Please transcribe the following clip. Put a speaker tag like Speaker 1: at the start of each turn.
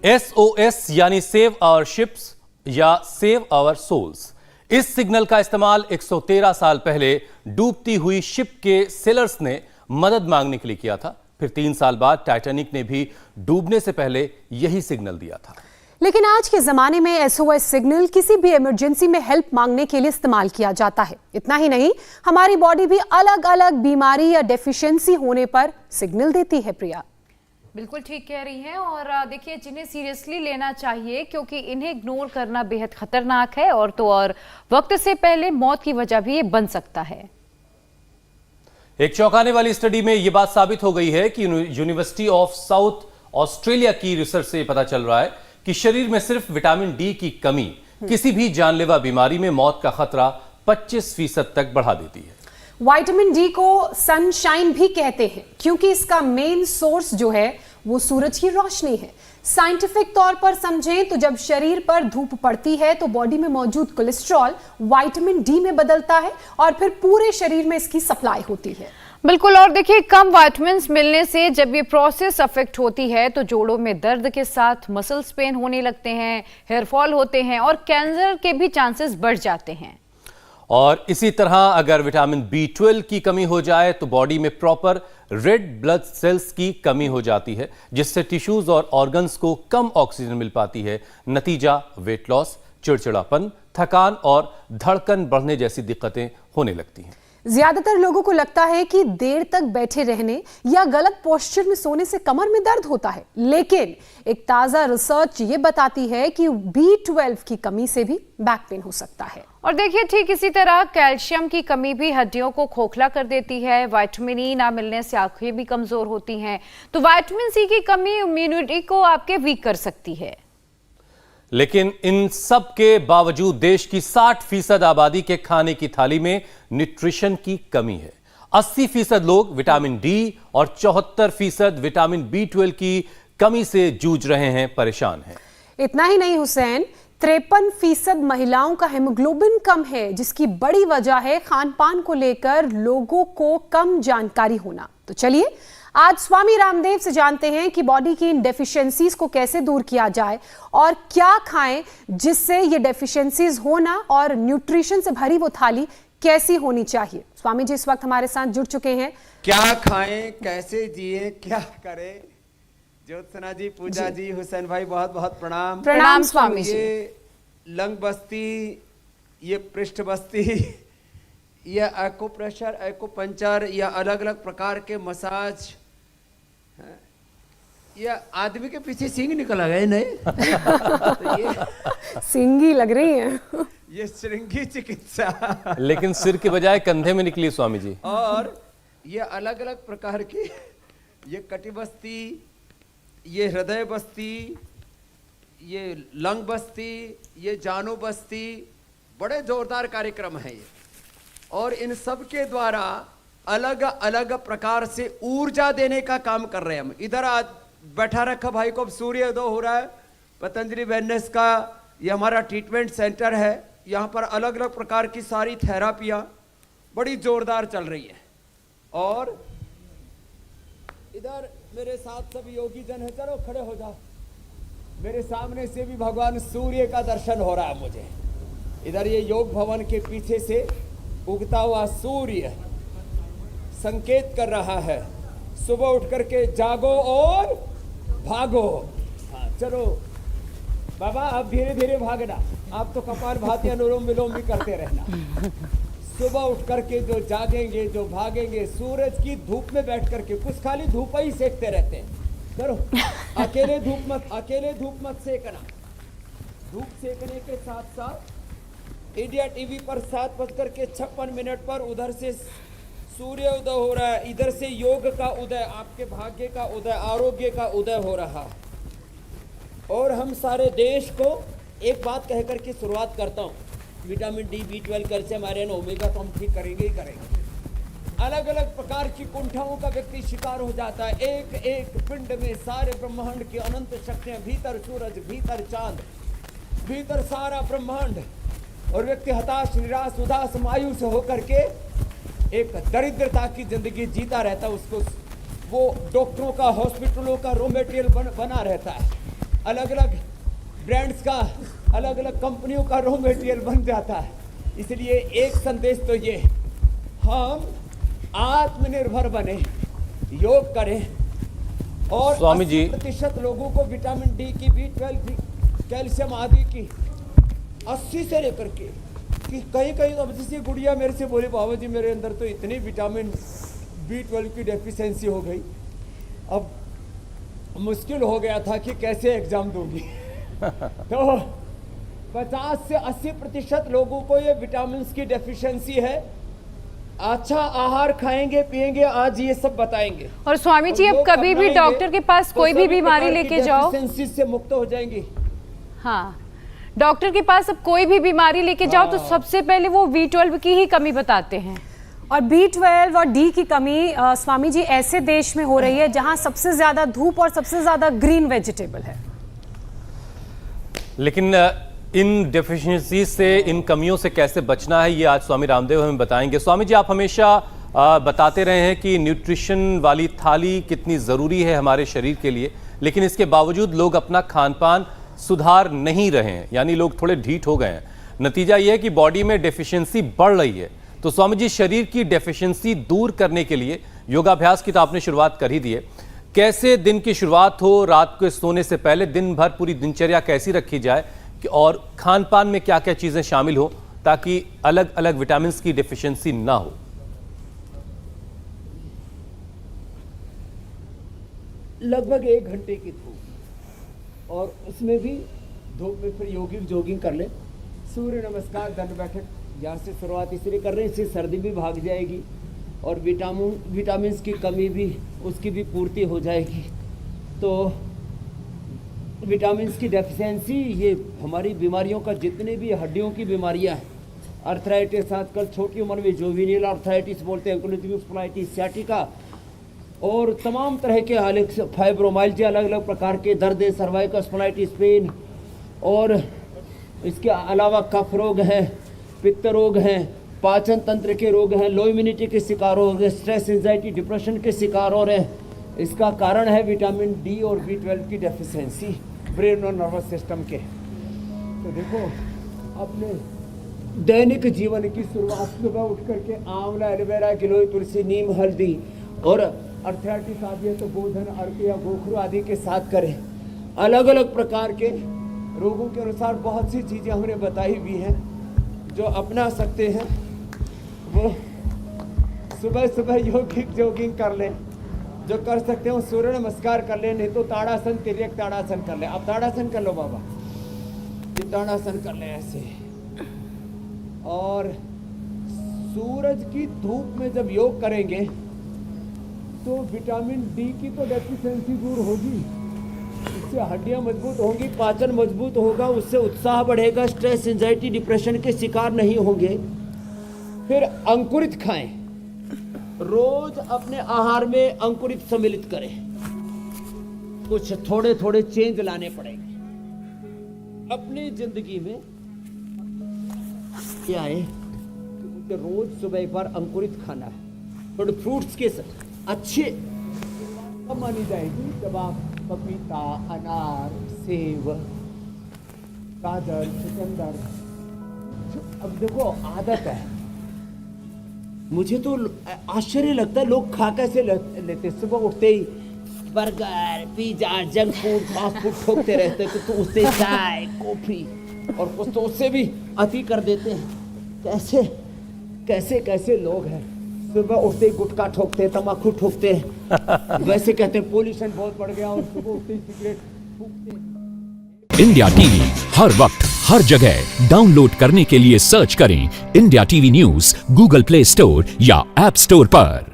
Speaker 1: SOS यानी save our ships या save our souls. इस सिग्नल का इस्तेमाल 113 साल पहले डूबती हुई शिप के सेलर्स ने मदद मांगने के लिए किया था। फिर 3 साल बाद टाइटैनिक ने भी डूबने से पहले यही सिग्नल दिया था।
Speaker 2: लेकिन आज के जमाने में SOS सिग्नल किसी भी इमरजेंसी में हेल्प मांगने के लिए इस्तेमाल किया जाता है। इतना ही नहीं, हमारी बॉडी भी अलग अलग बीमारी या डेफिशिएंसी होने पर सिग्नल देती है। प्रिया
Speaker 3: बिल्कुल ठीक कह रही हैं। और देखिए, जिन्हें सीरियसली लेना चाहिए क्योंकि इन्हें इग्नोर करना बेहद खतरनाक है और तो और वक्त से पहले मौत की वजह भी ये बन सकता है।
Speaker 1: एक चौंकाने वाली स्टडी में यह बात साबित हो गई है कि यूनिवर्सिटी ऑफ साउथ ऑस्ट्रेलिया की रिसर्च से पता चल रहा है कि शरीर में सिर्फ विटामिन डी की कमी किसी भी जानलेवा बीमारी में मौत का खतरा 25% तक बढ़ा देती है।
Speaker 2: विटामिन डी को सनशाइन भी कहते हैं क्योंकि इसका मेन सोर्स जो है वो सूरज की रोशनी है। साइंटिफिक तौर पर समझें तो जब शरीर पर धूप पड़ती है तो बॉडी में मौजूद कोलेस्ट्रॉल विटामिन डी में बदलता है और फिर पूरे शरीर में इसकी सप्लाई होती है।
Speaker 3: बिल्कुल। और देखिए, कम विटामिन्स मिलने से जब ये प्रोसेस अफेक्ट होती है तो जोड़ों में दर्द के साथ मसल्स पेन होने लगते हैं, हेयर फॉल होते हैं और कैंसर के भी चांसेस बढ़ जाते हैं।
Speaker 1: और इसी तरह अगर विटामिन B12 की कमी हो जाए तो बॉडी में प्रॉपर रेड ब्लड सेल्स की कमी हो जाती है, जिससे टिश्यूज और ऑर्गन्स को कम ऑक्सीजन मिल पाती है। नतीजा वेट लॉस, चिड़चिड़ापन, थकान और धड़कन बढ़ने जैसी दिक्कतें होने लगती हैं।
Speaker 2: ज्यादातर लोगों को लगता है कि देर तक बैठे रहने या गलत पोस्चर में सोने से कमर में दर्द होता है, लेकिन एक ताजा रिसर्च ये बताती है कि B12 की कमी से भी बैक पेन हो सकता है।
Speaker 3: और देखिए, ठीक इसी तरह कैल्शियम की कमी भी हड्डियों को खोखला कर देती है। विटामिन ई ना मिलने से आंखें भी कमजोर होती हैं। तो विटामिन सी की कमी इम्यूनिटी को आपके वीक कर सकती है।
Speaker 1: लेकिन इन सब के बावजूद देश की 60% आबादी के खाने की थाली में न्यूट्रिशन की कमी है। 80% लोग विटामिन डी और 74% विटामिन B12 की कमी से जूझ रहे हैं, परेशान हैं।
Speaker 2: इतना ही नहीं हुसैन, 53% महिलाओं का हेमोग्लोबिन कम है, जिसकी बड़ी वजह है खान पान को लेकर लोगों को कम जानकारी होना। तो चलिए आज स्वामी रामदेव से जानते हैं कि बॉडी की इन डेफिशिएंसीज को कैसे दूर किया जाए और क्या खाएं जिससे ये डेफिशिएंसीज होना और न्यूट्रिशन से भरी वो थाली कैसी होनी चाहिए। स्वामी जी इस वक्त हमारे साथ जुड़ चुके हैं।
Speaker 4: क्या खाएं, कैसे जिए, क्या करें। ज्योत्सना जी, पूजा जी, हुसैन भाई, बहुत बहुत प्रणाम।
Speaker 2: प्रणाम स्वामी जी।
Speaker 4: ये लंग बस्ती, ये पृष्ठ बस्ती, ये एक्यूप्रेशर, एक्यूपंचर या अलग अलग प्रकार के मसाज, ये आदमी के पीछे सींग निकल गए नहीं तो ये
Speaker 2: सिंगी लग रही है।
Speaker 4: ये श्रृंगी चिकित्सा,
Speaker 1: लेकिन सिर के बजाय कंधे में निकली स्वामी जी।
Speaker 4: और ये अलग अलग प्रकार की, ये कटी बस्ती, ये हृदय बस्ती, ये लंग बस्ती, ये जानू बस्ती, बड़े जोरदार कार्यक्रम है ये। और इन सब के द्वारा अलग अलग प्रकार से ऊर्जा देने का काम कर रहे हैं हम। इधर आज बैठा रखा भाई को, अब सूर्योदय हो रहा है। पतंजलि वेलनेस का ये हमारा ट्रीटमेंट सेंटर है। यहाँ पर अलग अलग प्रकार की सारी थेरापियाँ बड़ी जोरदार चल रही है। और इधर मेरे साथ सब योगी जन है, चलो खड़े हो जाओ। मेरे सामने से भी भगवान सूर्य का दर्शन हो रहा है मुझे। इधर ये योग भवन के पीछे से उगता हुआ सूर्य संकेत कर रहा है, सुबह उठ करके जागो और भागो। हाँ चलो बाबा, आप धीरे धीरे भागना, आप तो कपालभाति अनुलोम विलोम भी करते रहना। सुबह उठ करके जो जागेंगे, जो भागेंगे, सूरज की धूप में बैठ करके, कुछ खाली धूप ही सेकते रहते हैं। करो, अकेले धूप मत सेकना। धूप सेकने के साथ साथ इंडिया टीवी पर 7:56 पर उधर से सूर्य उदय हो रहा है, इधर से योग का उदय, आपके भाग्य का उदय, आरोग्य का उदय हो रहा है। और हम सारे देश को एक बात कह करके शुरुआत करता हूँ, vitamin D, B12, calcium, iron, omega तो हम ठीक करेंगे ही करेंगे। अलग अलग प्रकार की कुंठाओं का व्यक्ति शिकार हो जाता है। एक एक पिंड में सारे ब्रह्मांड की अनंत शक्तियां, भीतर सूरज, भीतर चांद, भीतर सारा ब्रह्मांड। और व्यक्ति हताश, निराश, उदास, मायूस होकर के एक दरिद्रता की जिंदगी जीता रहता है। उसको वो डॉक्टरों का, हॉस्पिटलों का रॉ मटेरियल बना रहता है। अलग अलग ब्रांड्स का, अलग अलग कंपनियों का रॉ मटेरियल बन जाता है। इसलिए एक संदेश तो ये, हम आत्मनिर्भर बने, योग करें और
Speaker 1: स्वामी जी
Speaker 4: 80% लोगों को विटामिन डी की, B12 की, कैल्शियम आदि की 80 से लेकर के कि कहीं कहीं अब जैसे गुड़िया मेरे से बोले बाबा जी मेरे अंदर तो इतनी विटामिन B12 की डेफिशिएंसी हो गई, अब मुश्किल हो गया था कि कैसे एग्जाम दूंगी। तो 50 से 80% लोगों को ये विटामिन की डेफिशिएंसी है। अच्छा आहार खाएंगे पिएंगे, आज ये सब बताएंगे।
Speaker 3: और स्वामी जी, अब कभी भी डॉक्टर के पास कोई भी बीमारी लेके जाओ,
Speaker 4: डेफिशिएंसी से मुक्त हो जाएंगी।
Speaker 3: हाँ, डॉक्टर के पास अब कोई भी बीमारी लेके जाओ तो सबसे पहले वो B12 की ही कमी बताते हैं।
Speaker 2: और B12 और डी की कमी स्वामी जी ऐसे देश में हो रही है जहां सबसे ज्यादा धूप और सबसे ज्यादा ग्रीन वेजिटेबल है।
Speaker 1: लेकिन इन डेफिशिएंसी से, इन कमियों से कैसे बचना है, ये आज स्वामी रामदेव हमें बताएंगे। स्वामी जी, आप हमेशा बताते रहे हैं कि न्यूट्रिशन वाली थाली कितनी ज़रूरी है हमारे शरीर के लिए, लेकिन इसके बावजूद लोग अपना खान पान सुधार नहीं रहे हैं, यानी लोग थोड़े ढीठ हो गए हैं। नतीजा ये है कि बॉडी में डेफिशिएंसी बढ़ रही है। तो स्वामी जी, शरीर की डेफिशिएंसी दूर करने के लिए योगाभ्यास की तो आपने शुरुआत कर ही दी है, कैसे दिन की शुरुआत हो, रात को सोने से पहले दिन भर पूरी दिनचर्या कैसी रखी जाए और खान पान में क्या क्या चीजें शामिल हो ताकि अलग अलग विटामिन की डेफिशिएंसी ना हो?
Speaker 4: लगभग 1 घंटे की धूप, और उसमें भी धूप में फिर योगिक जॉगिंग कर ले, सूर्य नमस्कार, दंड बैठक, यहाँ से शुरुआत इसलिए कर रहे हैं, इससे सर्दी भी भाग जाएगी और विटामिन की कमी भी, उसकी भी पूर्ति हो जाएगी। तो विटामिन की डेफिशिएंसी, ये हमारी बीमारियों का, जितने भी हड्डियों की बीमारियां हैं, अर्थराइटिस, आजकल छोटी उम्र में जोविनियल अर्थराइटिस बोलते हैं, स्पॉन्डिलाइटिस, सियाटिका और तमाम तरह के हालत, फाइब्रोमाइल्जिया, अलग अलग प्रकार के दर्द, सर्वाइकल स्पॉन्डिलाइटिस, पेन, और इसके अलावा कफ रोग हैं, पित्त रोग हैं, पाचन तंत्र के रोग हैं, लो इम्यूनिटी के शिकार हो गए, स्ट्रेस, एंजाइटी, डिप्रेशन के शिकार हो रहे हैं। इसका कारण है विटामिन डी और B12 की डेफिशिएंसी ब्रेन और नर्वस सिस्टम के। तो देखो, अपने दैनिक जीवन की शुरुआत सुबह उठ करके आंवला, एलोवेरा, गिलोय, तुलसी, नीम, हल्दी और अर्थराइटिस आदि है तो गोधन, अर्क या गोखरू आदि के साथ करें। अलग अलग प्रकार के रोगों के अनुसार बहुत सी चीज़ें हमने बताई हुई हैं जो अपना सकते हैं। वो सुबह सुबह योगिक जॉगिंग कर लें, जो कर सकते हो सूर्य नमस्कार कर लें, नहीं तो ताड़ासन, तिर्यक ताड़ासन कर लें। अब ताड़ासन कर लो बाबा, ये ताड़ासन कर लें ऐसे। और सूरज की धूप में जब योग करेंगे तो विटामिन डी की तो डेफिशिएंसी दूर होगी, इससे हड्डियां मजबूत होंगी, पाचन मजबूत होगा, उससे उत्साह बढ़ेगा, स्ट्रेस, एंजाइटी, डिप्रेशन के शिकार नहीं होंगे। फिर अंकुरित खाएं, रोज अपने आहार में अंकुरित सम्मिलित करें। कुछ थोड़े थोड़े चेंज लाने पड़ेंगे अपनी जिंदगी में। क्या है, रोज सुबह एक बार अंकुरित खाना है। थोड़े फ्रूट्स के अच्छे मानी जाएगी जब आप पपीता, अनार, सेब, गाजर, चुकंदर। अब देखो आदत है, मुझे तो आश्चर्य लगता है लोग खा कैसे लेते। सुबह उठते ही burger, pizza, junk food, fast food ठोकते रहते, तो उससे चाय, कॉफी और कुछ तो उससे भी अति कर देते हैं। कैसे कैसे कैसे लोग हैं, सुबह उठते ही गुटखा ठोकते हैं, तम्बाकू ठोकते हैं। वैसे कहते हैं पोल्यूशन बहुत बढ़ गया और सुबह उठते ही सिगरेट फूकते हैं।
Speaker 5: इंडिया टीवी हर वक्त हर जगह डाउनलोड करने के लिए सर्च करें India TV news Google play store या ऐप स्टोर पर।